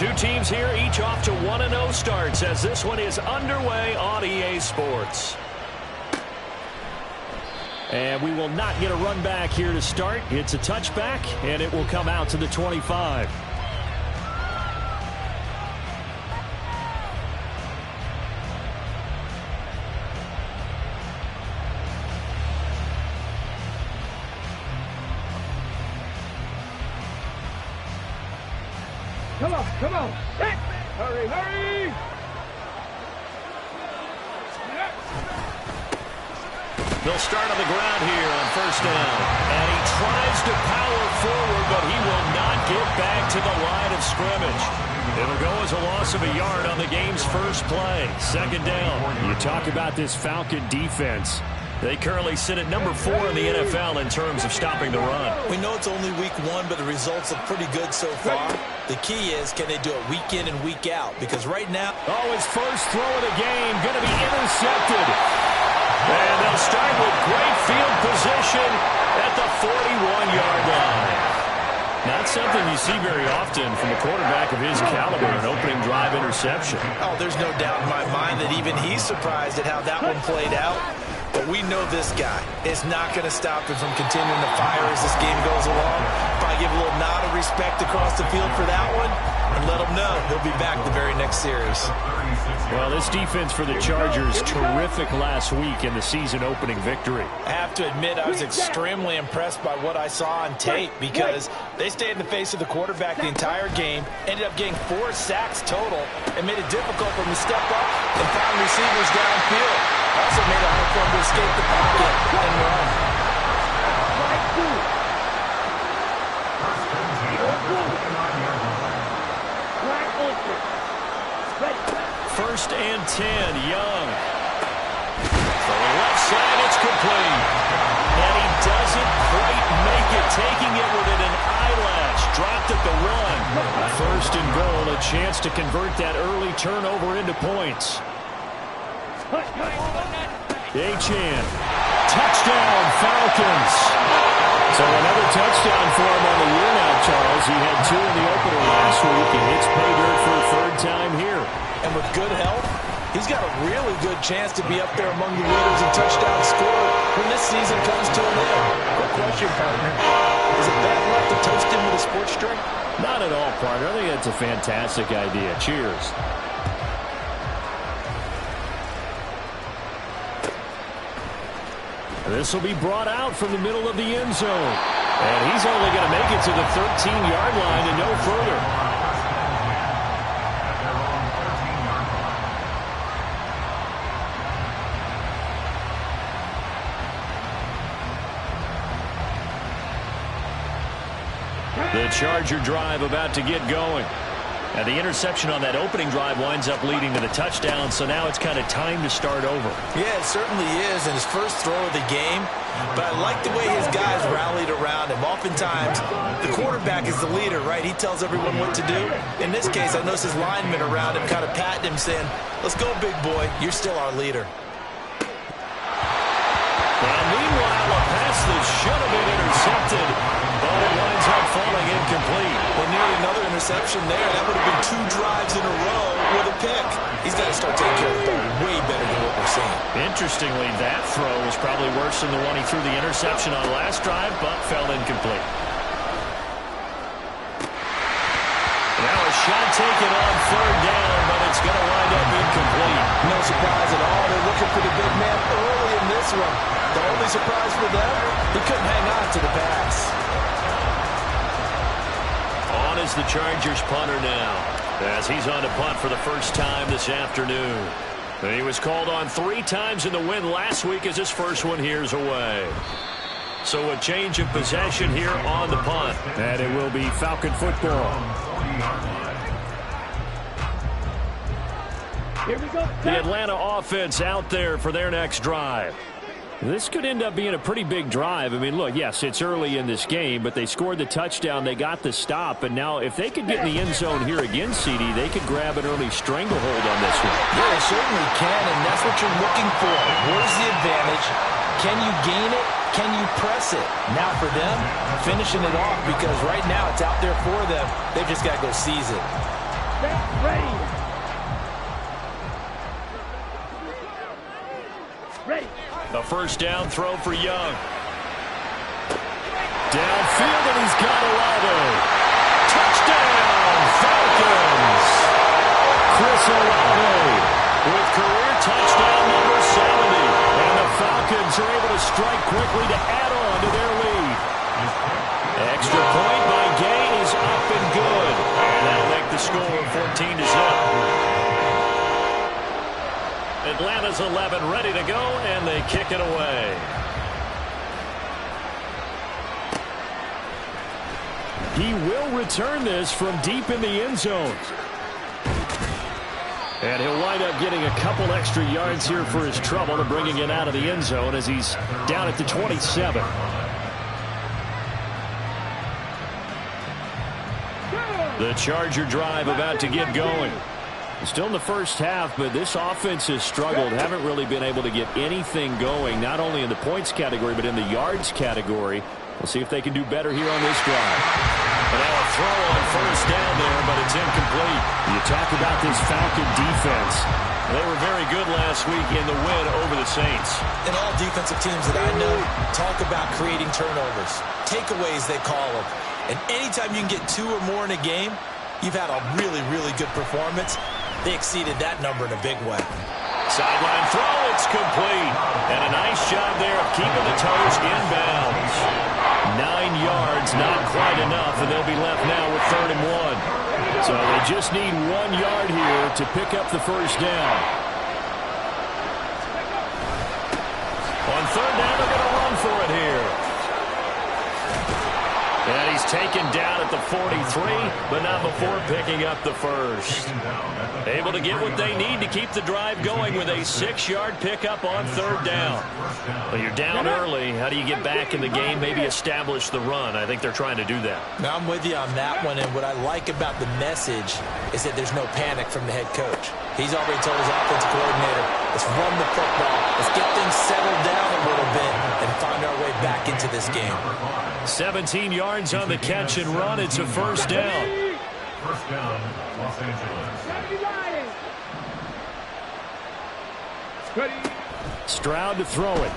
Two teams here, each off to 1-0 starts as this one is underway on EA Sports. And we will not get a run back here to start. It's a touchback, and it will come out to the 25. Come on. Hurry, hurry. They'll start on the ground here on first down. And he tries to power forward, but he will not get back to the line of scrimmage. It'll go as a loss of a yard on the game's first play. Second down. You talk about this Falcon defense. They currently sit at number 4 in the NFL in terms of stopping the run. We know it's only week 1, but the results look pretty good so far. The key is, can they do it week in and week out? Because right now... Oh, his first throw of the game going to be intercepted. And they'll start with great field position at the 41-yard line. Not something you see very often from a quarterback of his caliber, an opening drive interception. Oh, there's no doubt in my mind that even he's surprised at how that one played out. But we know this guy is not going to stop him from continuing to fire as this game goes along. Probably give a little nod of respect across the field for that one and let him know he'll be back the very next series. Well, this defense for the Chargers, terrific last week in the season-opening victory. I have to admit, I was extremely impressed by what I saw on tape because they stayed in the face of the quarterback the entire game, ended up getting 4 sacks total, and made it difficult for him to step up and find receivers downfield. Also made it hard for him to escape the pocket and run. First and 10, Young. For the left side, it's complete. And he doesn't quite make it, taking it within an eyelash. Dropped at the run. First and goal, a chance to convert that early turnover into points. Achane. Touchdown, Falcons. So another touchdown for him on the year now, Charles. He had 2 in the opener last week, and it's pay dirt for a third time here. And with good health, he's got a really good chance to be up there among the leaders in touchdowns scored when this season comes to an end. Good question, partner. Is it bad luck to toast him with a sports drink? Not at all, partner. I think that's a fantastic idea. Cheers. This will be brought out from the middle of the end zone. And he's only going to make it to the 13-yard line and no further. The Charger drive about to get going. And the interception on that opening drive winds up leading to the touchdown, so now it's kind of time to start over. Yeah, it certainly is in his first throw of the game. But I like the way his guys rallied around him. Oftentimes, the quarterback is the leader, right? He tells everyone what to do. In this case, I noticed his linemen around him kind of patting him, saying, "Let's go, big boy. You're still our leader." And meanwhile, a pass that should have been intercepted, but it winds up falling incomplete. Well, nearly another interception there. That would have been 2 drives in a row with a pick. He's got to start taking care of the ball way better than what we're seeing. Interestingly, that throw was probably worse than the one he threw the interception on last drive, but fell incomplete. Now a shot taken on third down, but it's going to wind up incomplete. No surprise at all. They're looking for the big man early in this one. The only surprise for them, he couldn't hang on to the pass. On is the Chargers punter now, as he's on to punt for the first time this afternoon. And he was called on 3 times in the win last week as his first one here's away. So a change of possession here on the punt. And it will be Falcon football. Here we go. The Atlanta offense out there for their next drive. This could end up being a pretty big drive. I mean, look, yes, it's early in this game, but they scored the touchdown, they got the stop, and now if they could get in the end zone here again, CD, they could grab an early stranglehold on this one. Yeah, they certainly can, and that's what you're looking for. Where's the advantage? Can you gain it? Can you press it? Now for them, finishing it off, because right now it's out there for them. They've just got to go seize it. Get ready. Ready. A first down throw for Young. Downfield, and he's got Olave. Touchdown, Falcons! Chris Olave with career touchdown number 70. And the Falcons are able to strike quickly to add on to their lead. Extra point by Gay is up and good. And that'll make the score 14-0. Atlanta's 11 ready to go, and they kick it away. He will return this from deep in the end zone. And he'll wind up getting a couple extra yards here for his trouble and bringing it out of the end zone as he's down at the 27. The Charger drive about to get going. Still in the first half, but this offense has struggled. Haven't really been able to get anything going, not only in the points category, but in the yards category. We'll see if they can do better here on this drive. And now a throw on first down there, but it's incomplete. You talk about this Falcon defense. They were very good last week in the win over the Saints. And all defensive teams that I know talk about creating turnovers. Takeaways, they call them. And anytime you can get 2 or more in a game, you've had a really, really good performance. They exceeded that number in a big way. Sideline throw, it's complete. And a nice job there of keeping the toes inbounds. 9 yards, not quite enough, and they'll be left now with 3rd and 1. So they just need 1 yard here to pick up the first down. On 3rd down, they're going to run for it here. And he's taken down at the 43, but not before picking up the first. Able to get what they need to keep the drive going with a 6-yard pickup on 3rd down. Well, you're down early. How do you get back in the game, maybe establish the run? I think they're trying to do that. Now, I'm with you on that one, and what I like about the message is that there's no panic from the head coach. He's already told his offensive coordinator, let's run the football, let's get things settled down a little bit and find our way back into this game. 17 yards on the catch and run. It's a first down. First down, Los Angeles. Stroud to throw it.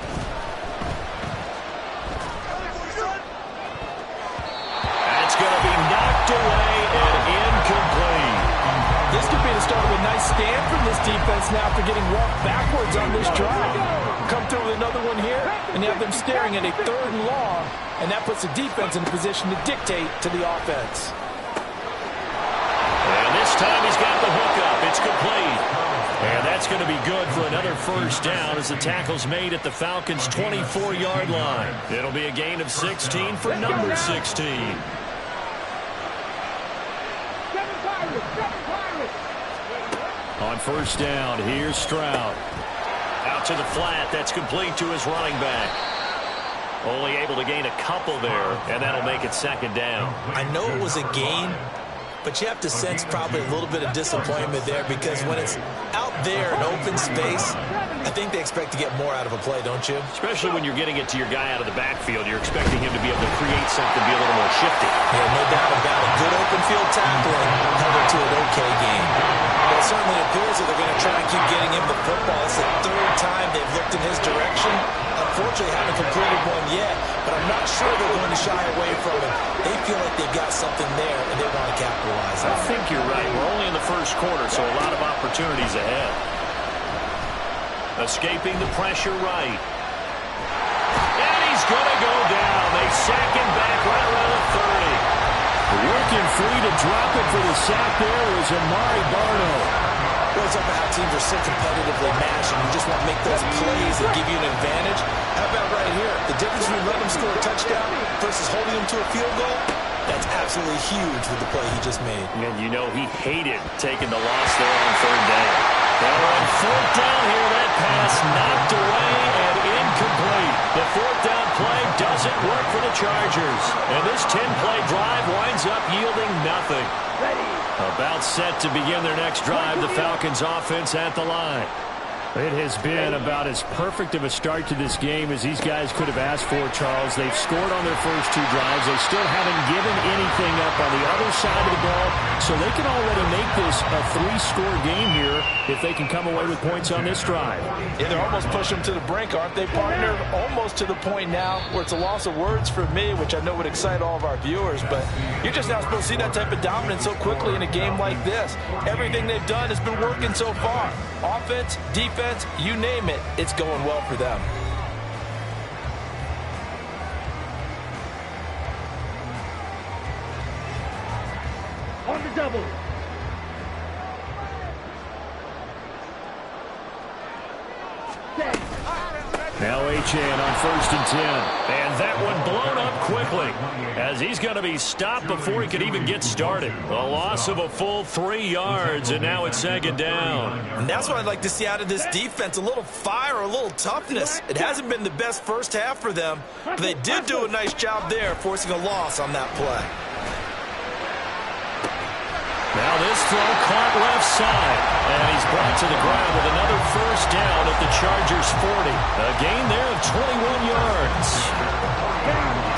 That's going to be knocked away and incomplete. This could be the start of a nice stand from this defense now after getting walked backwards on this drive. Come through with another one here, and you have them staring at a 3rd and long, and that puts the defense in a position to dictate to the offense. And this time he's got the hook up. It's complete. And that's going to be good for another first down as the tackle's made at the Falcons' 24-yard line. It'll be a gain of 16 for number 16. On first down, here's Stroud. Out to the flat, that's complete to his running back. Only able to gain a couple there, and that'll make it 2nd down. I know it was a gain, but you have to sense probably a little bit of disappointment there because when it's out there in open space, I think they expect to get more out of a play, don't you? Especially when you're getting it to your guy out of the backfield. You're expecting him to be able to create something, be a little more shifty. Yeah, no doubt about it. Good open field tackling held it to an okay game. Well, it certainly appears that they're going to try and keep getting him the football. It's the 3rd time they've looked in his direction. Unfortunately, haven't completed one yet, but I'm not sure they're going to shy away from it. They feel like they've got something there, and they want to capitalize on it. I think you're right. We're only in the first quarter, so a lot of opportunities ahead. Escaping the pressure right. And he's going to go down. They sack him back right around the 30. Working free to drop it for the sack there was Amari Barno. Well, it's up to how teams are so competitively matched, and you just want to make those plays that give you an advantage. How about right here? The difference between letting them score a touchdown versus holding them to a field goal, that's absolutely huge with the play he just made. And you know he hated taking the loss there on 3rd down. Well, on 4th down here, that pass knocked away and incomplete. The 4th down play doesn't work for the Chargers. And this 10-play drive winds up yielding nothing. About set to begin their next drive, the Falcons offense at the line. It has been about as perfect of a start to this game as these guys could have asked for, Charles. They've scored on their first 2 drives. They still haven't given anything up on the other side of the ball, so they can already make this a 3-score game here if they can come away with points on this drive. Yeah, they're almost pushing them to the brink, aren't they, partner? Almost to the point now where it's a loss of words for me, which I know would excite all of our viewers, but you're just not supposed to see that type of dominance so quickly in a game like this. Everything they've done has been working so far. Offense, defense, you name it, it's going well for them. On the double. Now Achane on 1st and 10. And that one blown up quickly as he's going to be stopped before he could even get started. A loss of a full 3 yards, and now it's 2nd down. And that's what I'd like to see out of this defense, a little fire, a little toughness. It hasn't been the best first half for them, but they did do a nice job there forcing a loss on that play. Now this throw caught left side, and he's brought to the ground with another 1st down at the Chargers' 40. A gain there of 21 yards.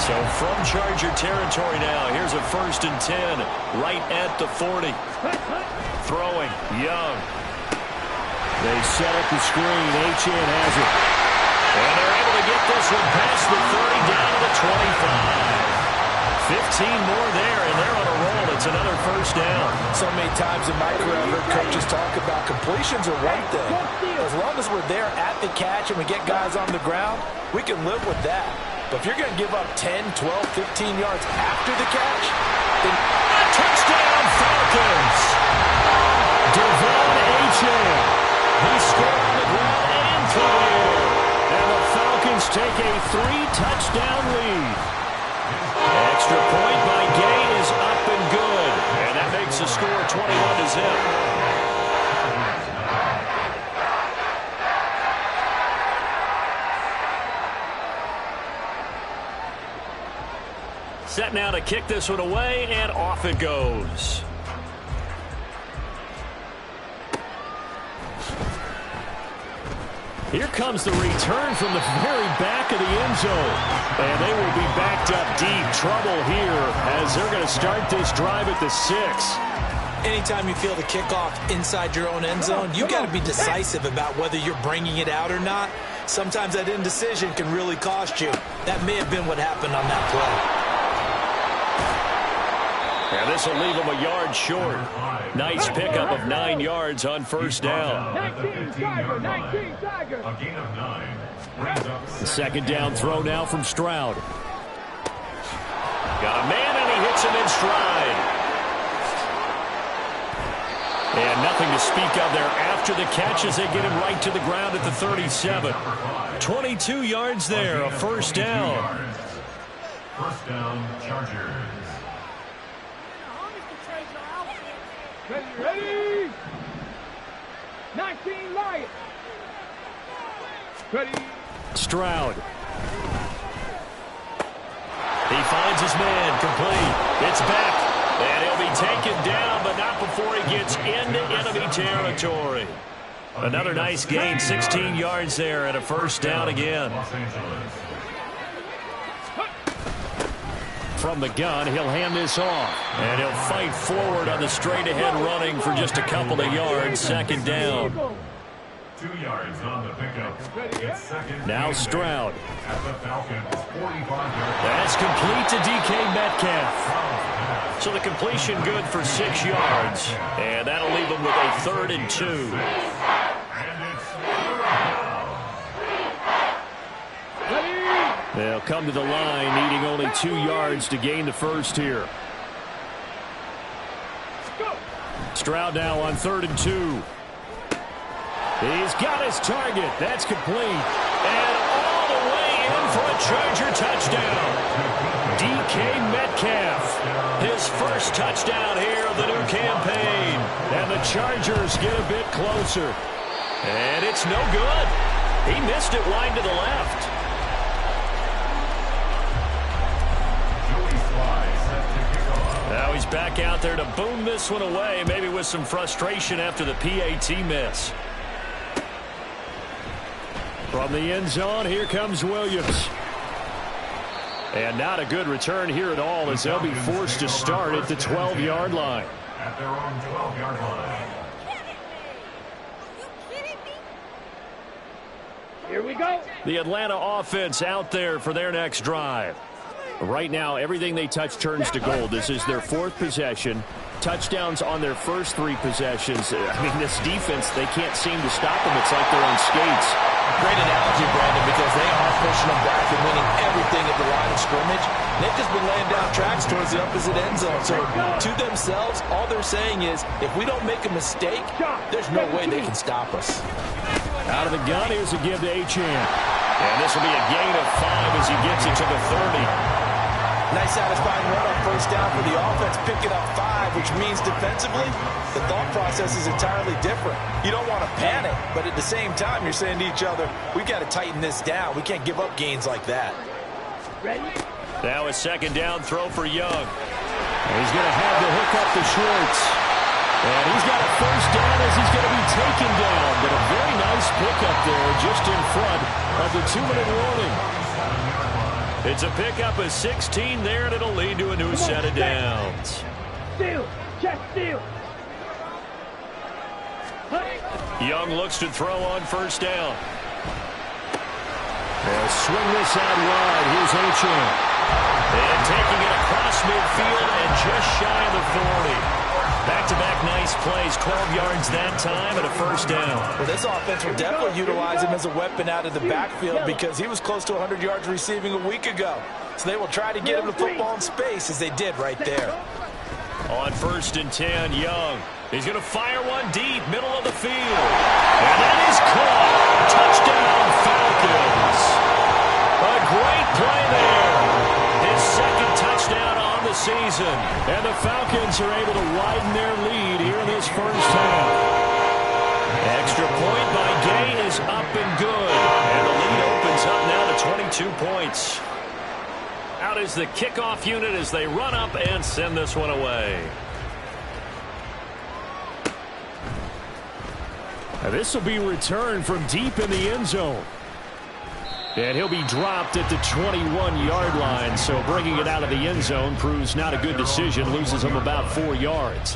So from Charger territory now, here's a 1st and 10 right at the 40. Throwing, Young. They set up the screen. Achane has it. And they're able to get this one past the 30 down to the 25. 15 more there, and they're on a roll. It's another 1st down. So many times in my career, I've heard coaches talk about completions are one thing. As long as we're there at the catch and we get guys on the ground, we can live with that. But if you're going to give up 10, 12, 15 yards after the catch, then a touchdown Falcons! Devon Achane. He scored on the ground and through the air. And the Falcons take a 3-touchdown lead. Extra point by Gay is up and good. And that makes the score 21-0. Set now to kick this one away, and off it goes. Here comes the return from the very back of the end zone. And they will be backed up deep. Trouble here as they're going to start this drive at the 6. Anytime you feel the kickoff inside your own end zone, you got to be decisive about whether you're bringing it out or not. Sometimes that indecision can really cost you. That may have been what happened on that play. And this will leave them a yard short. Nice pickup of 9 yards on 1st down. 19 Tiger. A gain of 9. The 2nd down throw now from Stroud. Got a man, and he hits him in stride. And nothing to speak of there after the catch as they get him right to the ground at the 37. 22 yards there, a 1st down. 1st down, Chargers. Ready? 19 Lions. Ready? Stroud. He finds his man, complete. It's back, and he'll be taken down, but not before he gets into enemy territory. Another nice gain, 16 yards there, and a 1st down again. From the gun, he'll hand this off, and he'll fight forward on the straight-ahead running for just a couple of yards. 2nd down. 2 yards on the pickup. It's 2nd. Now Stroud. At the Falcons, 45-yard. That's complete to DK Metcalf. So the completion good for 6 yards, and that'll leave them with a 3rd and 2. And it's They'll come to the line, needing only 2 yards to gain the 1st here. Stroud now on 3rd and 2. He's got his target. That's complete. And all the way in for a Charger touchdown. DK Metcalf, his 1st touchdown here of the new campaign. And the Chargers get a bit closer. And it's no good. He missed it wide to the left. Now he's back out there to boom this one away, maybe with some frustration after the PAT miss. From the end zone, here comes Williams. And not a good return here at all as they'll be forced to start at the 12-yard line. At their own 12-yard line. Here we go. The Atlanta offense out there for their next drive. Right now, everything they touch turns to gold. This is their 4th possession. Touchdowns on their first 3 possessions. I mean, this defense, they can't seem to stop them. It's like they're on skates. Great analogy, Brandon, because they are pushing them back and winning everything at the line of scrimmage. They've just been laying down tracks towards the opposite end zone. So to themselves, all they're saying is, if we don't make a mistake, there's no way they can stop us. Out of the gun, here's a give to Achane. And this will be a gain of 5 as he gets it to the 30. Nice satisfying run on first down for the offense, picking up 5, which means defensively, the thought process is entirely different. You don't want to panic, but at the same time, you're saying to each other, we've got to tighten this down. We can't give up gains like that. Ready? Now a second down throw for Young. He's going to have to hook up the Schwartz. And he's got a first down as he's going to be taken down. But a very nice pickup there just in front of the 2-minute warning. It's a pickup of 16 there, and it'll lead to a new set of downs. Steal. Check steal. Young looks to throw on first down. They'll swing this out wide. Here's Achane. And taking it across midfield and just shy of the 40. Back-to-back nice plays, 12 yards that time and a first down. Well, this offense will definitely utilize him as a weapon out of the backfield because he was close to 100 yards receiving a week ago. So they will try to get him the football in space as they did right there. On 1st and 10, Young. He's going to fire one deep, middle of the field. And that is caught. Touchdown, Falcons. A great play there. His second touchdown on the season. And the Falcons are able to widen their lead here in this first half. Extra point by Gay is up and good. And the lead opens up now to 22 points. Out is the kickoff unit as they run up and send this one away. Now this will be returned from deep in the end zone. And he'll be dropped at the 21-yard line. So bringing it out of the end zone proves not a good decision. Loses him about 4 yards.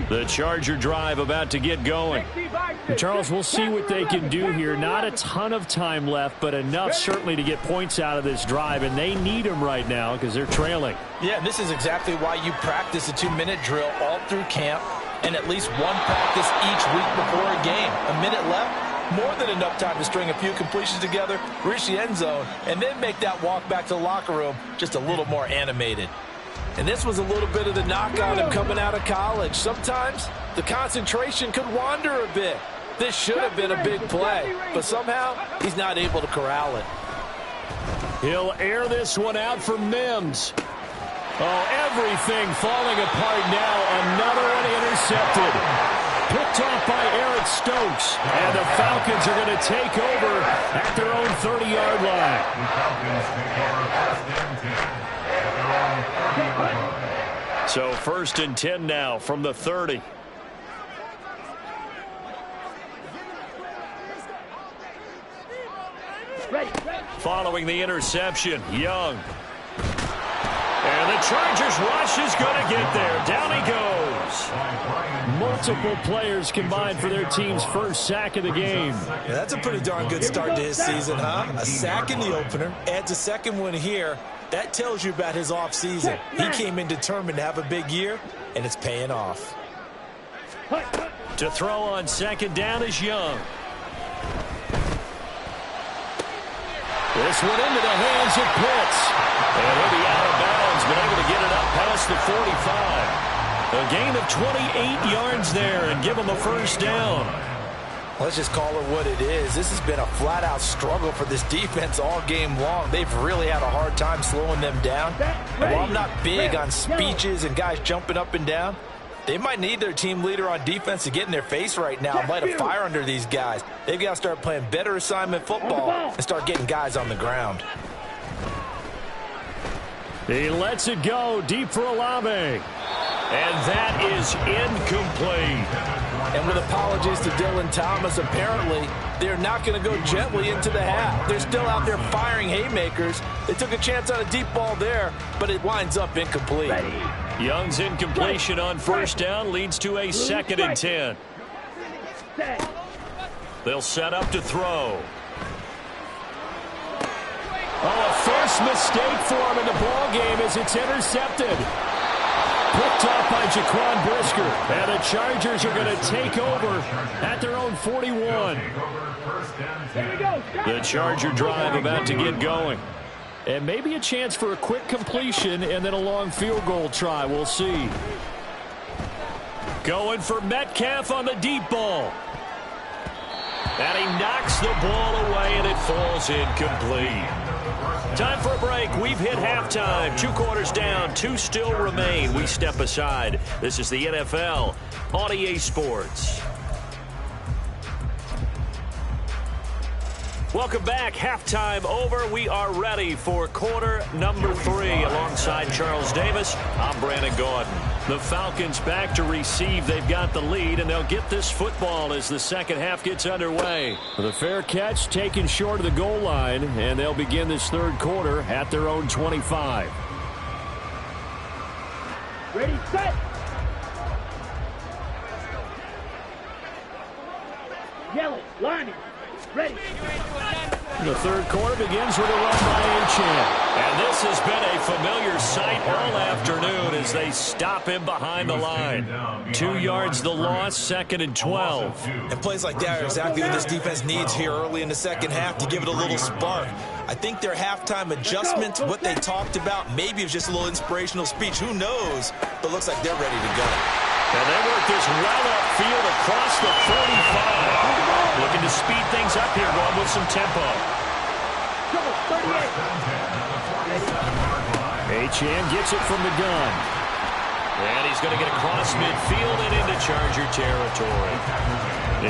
The Charger drive about to get going. And Charles, we'll see what they can do here. Not a ton of time left, but enough certainly to get points out of this drive. And they need them right now because they're trailing. Yeah, and this is exactly why you practice a 2-minute drill all through camp and at least one practice each week before a game. A minute left, more than enough time to string a few completions together, reach the end zone, and then make that walk back to the locker room just a little more animated. And this was a little bit of the knock on him coming out of college. Sometimes the concentration could wander a bit. This should have been a big play, but somehow he's not able to corral it. He'll air this one out for Mims. Oh, everything falling apart now. Another one intercepted. Picked off by Eric Stokes. And the Falcons are going to take over at their own 30-yard line. The Falcons take over 1st and 10. So 1st and 10 now from the 30. Following the interception, Young. And the Chargers rush is going to get there. Down he goes. Multiple players combined for their team's first sack of the game. Yeah, that's a pretty darn good start to his season, huh? A sack in the opener, adds a second one here. That tells you about his offseason. He came in determined to have a big year, and it's paying off. To throw on second down is Young. This one into the hands of Pitts. And he'll be out of bounds, but able to get it up past the 45. A gain of 28 yards there and give him a first down. Let's just call it what it is. This has been a flat-out struggle for this defense all game long. They've really had a hard time slowing them down. And while I'm not big on speeches and guys jumping up and down, they might need their team leader on defense to get in their face right now and light a fire under these guys. They've got to start playing better assignment football and start getting guys on the ground. He lets it go deep for Olave. And that is incomplete. And with apologies to Dylan Thomas, apparently they're not going to go gently into the half. They're still out there firing haymakers. They took a chance on a deep ball there, but it winds up incomplete. Young's incompletion on first down leads to a 2nd and 10. They'll set up to throw. Oh, a first mistake for him in the ball game as it's intercepted. Picked off by Jaquan Brisker. And the Chargers are going to take over at their own 41. The Charger drive about to get going. And maybe a chance for a quick completion and then a long field goal try. We'll see. Going for Metcalf on the deep ball. And he knocks the ball away and it falls incomplete. Time for a break. We've hit halftime. 2 quarters down. 2 still remain. We step aside. This is the NFL on EA Sports. Welcome back. Halftime over. We are ready for quarter number 3. Alongside Charles Davis, I'm Brandon Gordon. The Falcons back to receive. They've got the lead, and they'll get this football as the second half gets underway. The fair catch taken short of the goal line, and they'll begin this third quarter at their own 25. Ready, set. Yell it, line it. Ready. The third quarter begins with a run by Achane. And this has been a familiar sight all afternoon as they stop him behind the line. 2 yards the loss, 2nd and 12. And plays like that are exactly what this defense needs here early in the second half to give it a little spark. I think their halftime adjustments, what they talked about, maybe it was just a little inspirational speech. Who knows? But looks like they're ready to go. And they work this well upfield across the 45. Looking to speed things up here, going with some tempo. Achane gets it from the gun. And he's going to get across midfield and into Charger territory.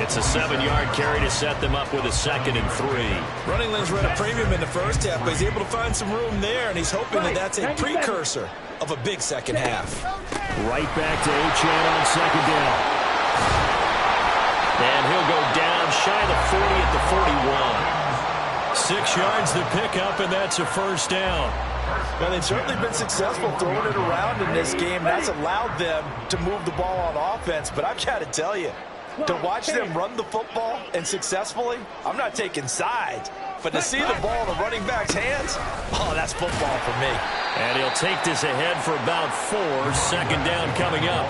It's a 7-yard carry to set them up with a 2nd and 3. Running lanes ran a premium in the first half, but he's able to find some room there, and he's hoping that that's a precursor of a big second half. Right back to Achane on 2nd down. And he'll go down shy of the 40 at the 41. 6 yards to pick up, and that's a first down. Well, they've certainly been successful throwing it around in this game. That's allowed them to move the ball on offense. But I've got to tell you, to watch them run the football and successfully, I'm not taking sides. But to see the ball in the running back's hands, oh, that's football for me. And he'll take this ahead for about 4. 2nd down coming up.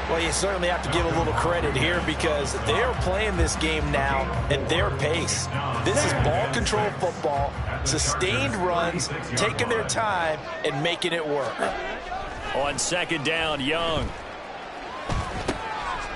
Well, you certainly have to give a little credit here because they're playing this game now at their pace. This is ball control football, sustained runs, taking their time, and making it work. On 2nd down, Young.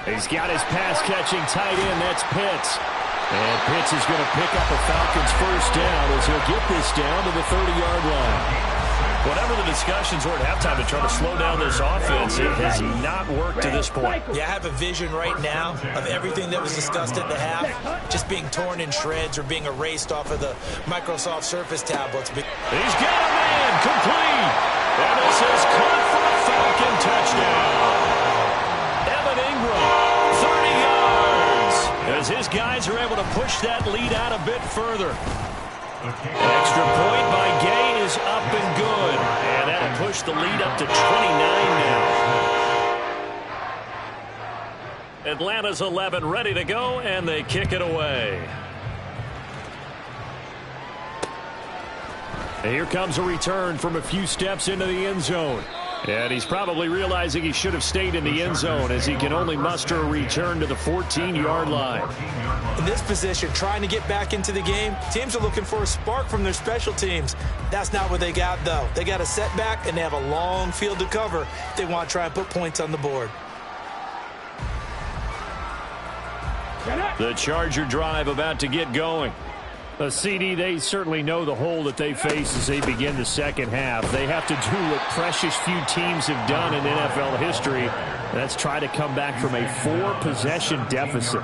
He's got his pass-catching tight end. That's Pitts. And Pitts is going to pick up a Falcons first down as he'll get this down to the 30-yard line. Whatever the discussions were at halftime to try to slow down this offense, it has not worked to this point. Yeah, I have a vision right now of everything that was discussed at the half just being torn in shreds or being erased off of the Microsoft Surface tablets. He's got a man complete. And this is caught for a Falcon touchdown. Evan Ingram, 30 yards. As his guys are able to push that lead out a bit further. An extra point by Gay is up and good. And that'll push the lead up to 29 now. Atlanta's 11 ready to go, and they kick it away. And here comes a return from a few steps into the end zone. And he's probably realizing he should have stayed in the end zone as he can only muster a return to the 14-yard line. In this position, trying to get back into the game, teams are looking for a spark from their special teams. That's not what they got, though. They got a setback, and they have a long field to cover if they want to try and put points on the board. The Charger drive about to get going. CD, they certainly know the hole that they face as they begin the second half. They have to do what precious few teams have done in NFL history. That's try to come back from a 4-possession deficit.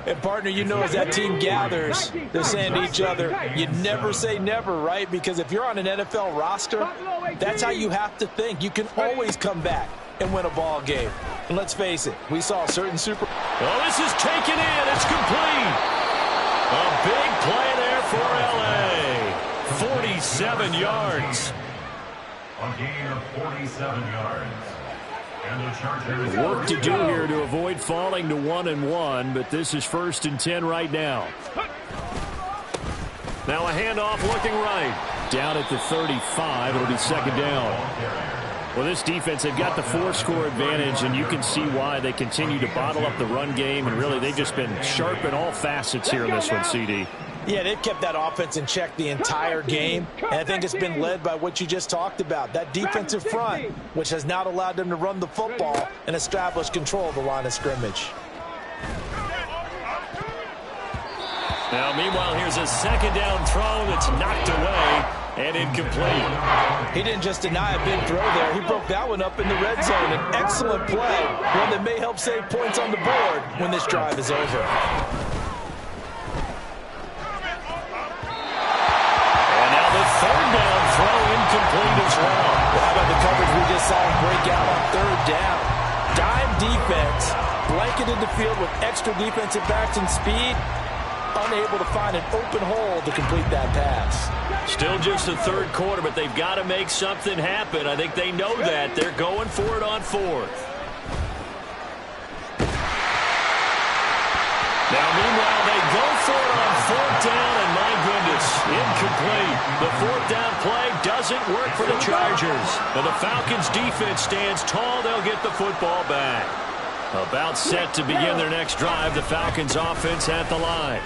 And, partner, you know as that team gathers, they're saying to each other, you never say never, right? Because if you're on an NFL roster, that's how you have to think. You can always come back. and win a ball game. And let's face it, we saw certain super... Oh, this is taken in. It's complete. A big play there for L.A. 47 yards. A gain of 47 yards. And the Chargers... Work to do here to avoid falling to 1-1, but this is 1st and 10 right now. Now a handoff looking right. Down at the 35. It'll be 2nd down. Well, this defense, they've got the 4-score advantage, and you can see why they continue to bottle up the run game, and really they've just been sharp in all facets here in this one, CD. Yeah, they've kept that offense in check the entire game, and I think it's been led by what you just talked about, that defensive front, which has not allowed them to run the football and establish control of the line of scrimmage. Now, meanwhile, here's a 2nd down throw that's knocked away and incomplete. He didn't just deny a big throw there. He broke that one up in the red zone. An excellent play, one that may help save points on the board when this drive is over. And now the 3rd down throw incomplete as well. How about the coverage we just saw him break out on 3rd down? Dime defense, blanketed the field with extra defensive backs and speed, unable to find an open hole to complete that pass. Still just the 3rd quarter, but they've got to make something happen. I think they know that. They're going for it on 4th. Now, meanwhile, they go for it on 4th down, and my goodness, incomplete. The 4th down play doesn't work for the Chargers. Now, the Falcons' defense stands tall. They'll get the football back. About set to begin their next drive, the Falcons' offense at the line.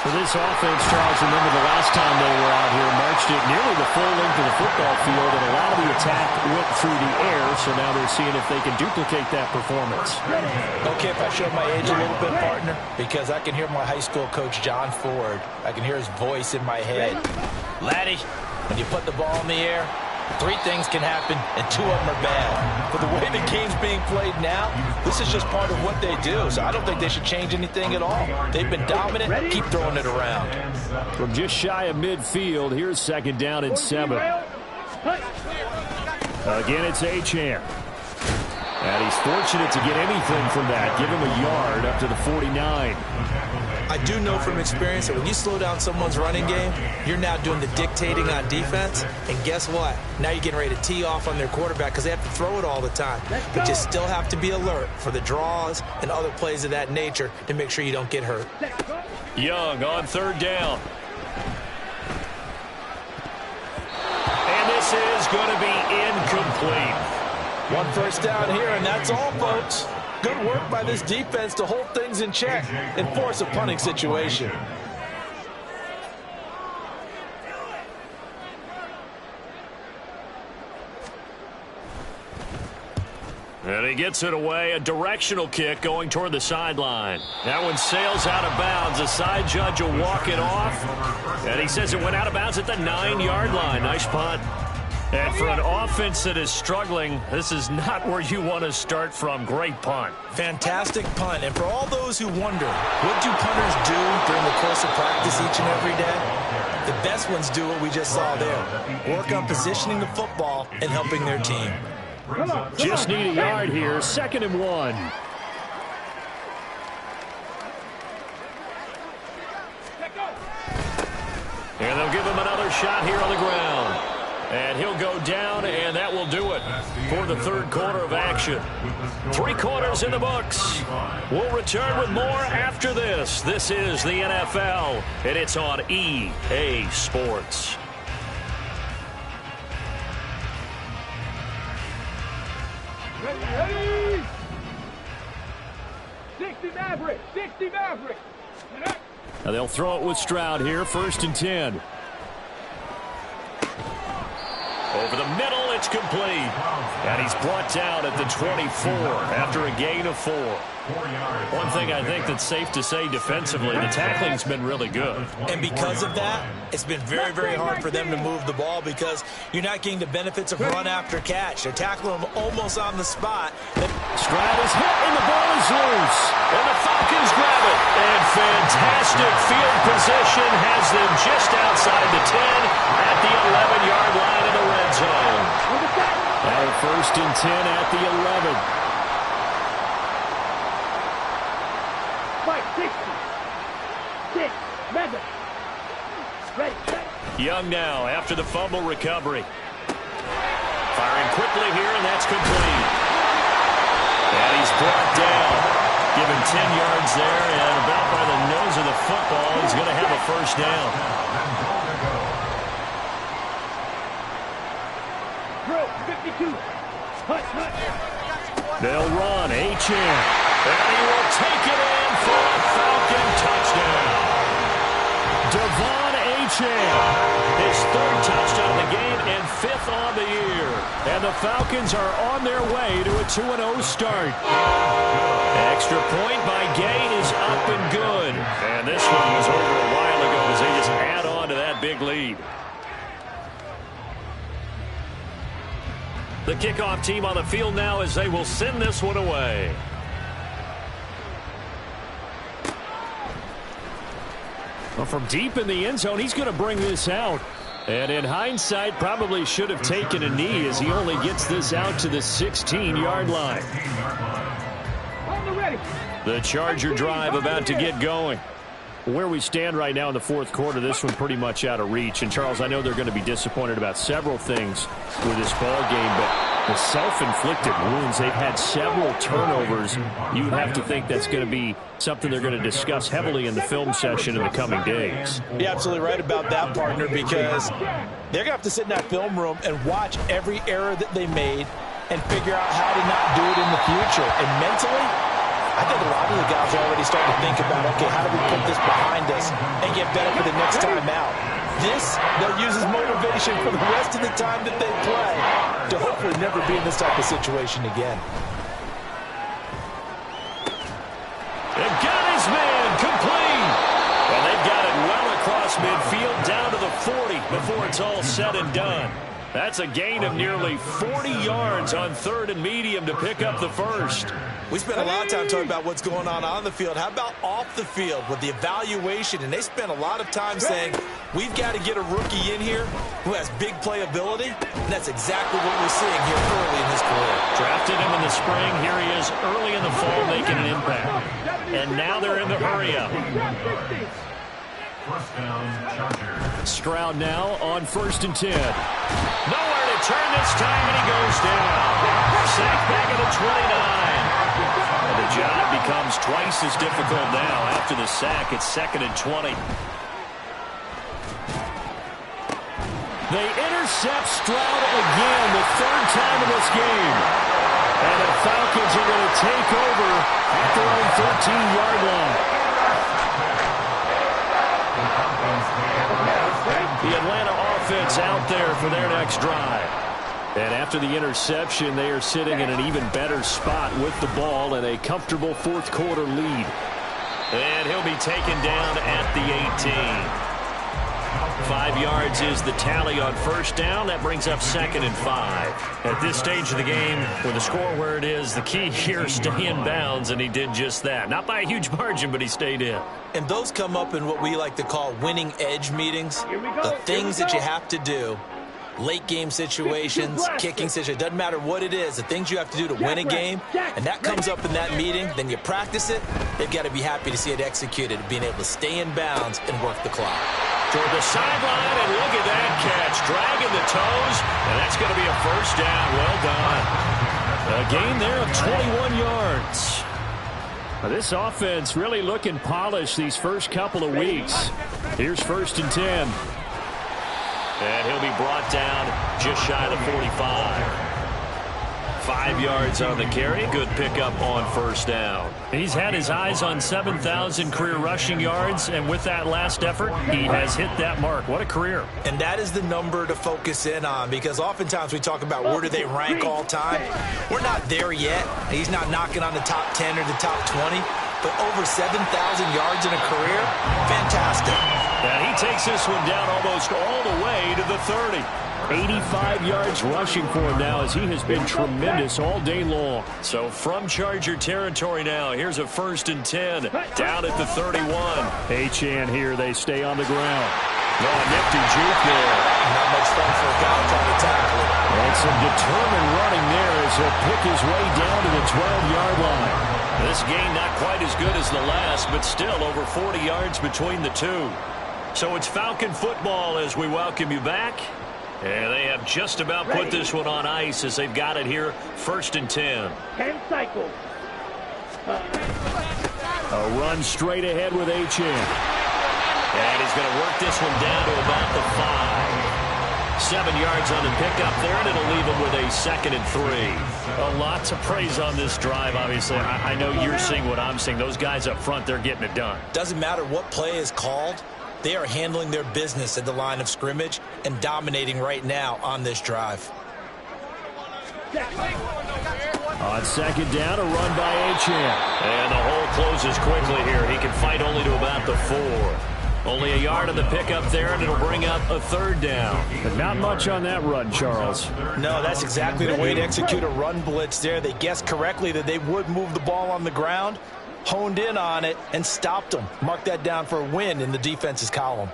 For this offense, Charles, remember the last time they were out here, marched it nearly the full length of the football field, and a lot of the attack went through the air, so now they're seeing if they can duplicate that performance. Okay, if I show my age a little bit, partner, because I can hear my high school coach, John Ford. I can hear his voice in my head. Laddie, when you put the ball in the air, 3 things can happen, and 2 of them are bad. But the way the game's being played now, this is just part of what they do. So I don't think they should change anything at all. They've been dominant. Keep throwing it around. From just shy of midfield, here's 2nd down and 7. Again, it's Achane. And he's fortunate to get anything from that. Give him a yard up to the 49. I do know from experience that when you slow down someone's running game, you're now doing the dictating on defense. And guess what? Now you're getting ready to tee off on their quarterback because they have to throw it all the time. But you still have to be alert for the draws and other plays of that nature to make sure you don't get hurt. Young on 3rd down. And this is going to be incomplete. 1 first down here, and that's all, folks. Good work by this defense to hold things in check and force a punting situation. And he gets it away, a directional kick going toward the sideline. That one sails out of bounds. The side judge will walk it off. And he says it went out of bounds at the 9-yard line. Nice punt. And for an offense that is struggling, this is not where you want to start from. Great punt. Fantastic punt. And for all those who wonder, what do punters do during the course of practice each and every day? The best ones do what we just saw there. Work on positioning the football and helping their team. Just need a yard here. 2nd and 1. And they'll give him another shot here on the ground. And he'll go down, and that will do it for the 3rd quarter of action. 3 quarters in the books. We'll return with more after this. This is the NFL, and it's on EA Sports. Ready! 60 Maverick! 60 Maverick! Now they'll throw it with Stroud here, 1st and 10. Over the middle, it's complete. And he's brought down at the 24 after a gain of 4. One thing I think that's safe to say defensively, the tackling's been really good. And because of that, it's been very, very hard for them to move the ball because you're not getting the benefits of run after catch. They're tackling them almost on the spot. Stroud is hit, and the ball is loose. And the Falcons grab it. And fantastic field position has them just outside the 10 at the 11-yard line in the red zone. Now first and 10 at the 11. Fight, 60. 6. Madden. Ready. Young now after the fumble recovery. Firing quickly here, and that's complete. And he's brought down. Given 10 yards there, and about by the nose of the football, he's going to have a first down. Drill, 52. Hut. They'll run. Achane. And he will take it in for a Falcon touchdown. Devon Achane. His third touchdown of the game and fifth on the year. And the Falcons are on their way to a 2-0 start. Extra point by Gay is up and good. And this one was over a while ago as they just add on to that big lead. The kickoff team on the field now as they will send this one away. Well, from deep in the end zone, he's going to bring this out. And in hindsight, probably should have taken a knee as he only gets this out to the 16-yard line. On the ready. The Charger drive about to get going. Where we stand right now in the fourth quarter, this one pretty much out of reach. And, Charles, I know they're going to be disappointed about several things with this ball game, but the self-inflicted wounds, they've had several turnovers. You would have to think that's going to be something they're going to discuss heavily in the film session in the coming days. You're absolutely right about that, partner, because they're going to have to sit in that film room and watch every error that they made and figure out how to not do it in the future. And mentally, I think a lot of the guys are already starting to think about, okay, how do we put this behind us and get better for the next time out? This, they'll use as motivation for the rest of the time that they play to hopefully never be in this type of situation again. They've got his man complete. And they've got it well across midfield down to the 40 before it's all said and done. That's a gain of nearly 40 yards on third and medium to pick up the first. We spent a lot of time talking about what's going on the field. How about off the field with the evaluation? And they spent a lot of time saying, we've got to get a rookie in here who has big playability. And that's exactly what we're seeing here early in his career. Drafted him in the spring. Here he is early in the fall making an impact. And now they're in the hurry-up. First down, Chargers. Stroud now on first and 10. Nowhere to turn this time, and he goes down. Sacked back at the 29. And the job becomes twice as difficult now after the sack. It's second and 20. They intercept Stroud again, the third time in this game. And the Falcons are going to take over at their own 13-yard line. The Atlanta offense out there for their next drive. And after the interception, they are sitting in an even better spot with the ball and a comfortable fourth quarter lead. And he'll be taken down at the 18. 5 yards is the tally on first down. That brings up second and 5. At this stage of the game, with the score where it is, the key here is stay in bounds, and he did just that. Not by a huge margin, but he stayed in. And those come up in what we like to call winning edge meetings. The things that you have to do. Late game situations, kicking situations, doesn't matter what it is, the things you have to do to win a game, and that comes up in that meeting, then you practice it, they've got to be happy to see it executed, being able to stay in bounds and work the clock. Toward the sideline, and look at that catch, dragging the toes, and that's going to be a first down. Well done. A gain there of 21 yards. Now, this offense really looking polished these first couple of weeks. Here's first and 10. And he'll be brought down just shy of the 45. 5 yards on the carry. Good pickup on first down. He's had his eyes on 7,000 career rushing yards, and with that last effort, he has hit that mark. What a career. And that is the number to focus in on, because oftentimes we talk about where do they rank all time. We're not there yet. He's not knocking on the top 10 or the top 20, but over 7,000 yards in a career, fantastic. And he takes this one down almost all the way to the 30. 85 yards rushing for him now as he has been tremendous all day long. So from Charger territory now, here's a first and 10 down at the 31. Achane here, they stay on the ground. Oh, nifty juke there. Not much fun for a guy trying to tackle it. And some determined running there as he'll pick his way down to the 12-yard line. This game not quite as good as the last, but still over 40 yards between the two. So it's Falcon football as we welcome you back. And they have just about put this one on ice as they've got it here, 1st and 10. 10 cycles. A run straight ahead with Achane. And he's going to work this one down to about the 5. 7 yards on the pickup there, and it'll leave him with a 2nd and 3. Lots of praise on this drive, obviously. I know you're seeing what I'm seeing. Those guys up front, they're getting it done. Doesn't matter what play is called. They are handling their business at the line of scrimmage and dominating right now on this drive. On 2nd down, a run by Achane. And the hole closes quickly here. He can fight only to about the 4. Only a yard on the pickup there, and it'll bring up a 3rd down. But not much on that run, Charles. No, that's exactly the way to execute a run blitz there. They guessed correctly that they would move the ball on the ground, honed in on it, and stopped them. Mark that down for a win in the defense's column.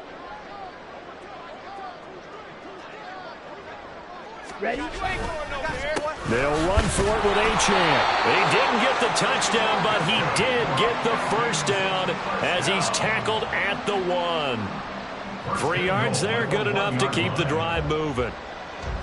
Ready? They'll run for it with Achane. He didn't get the touchdown, but he did get the 1st down as he's tackled at the 1. 3 yards there, good enough to keep the drive moving.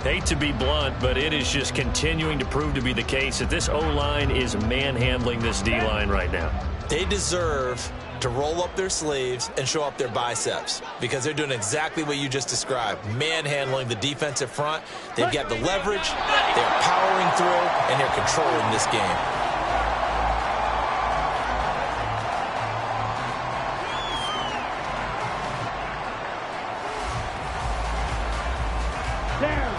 Hate to be blunt, but it is just continuing to prove to be the case that this O-line is manhandling this D-line right now. They deserve to roll up their sleeves and show up their biceps because they're doing exactly what you just described, manhandling the defensive front. They've got the leverage, they're powering through, and they're controlling this game. Down.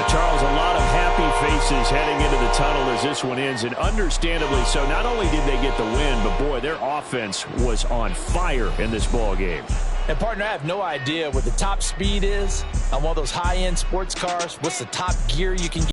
Charles, a lot of happy faces heading into the tunnel as this one ends, and understandably so. Not only did they get the win, but boy, their offense was on fire in this ball game. And partner, I have no idea what the top speed is on one of those high-end sports cars. What's the top gear you can get?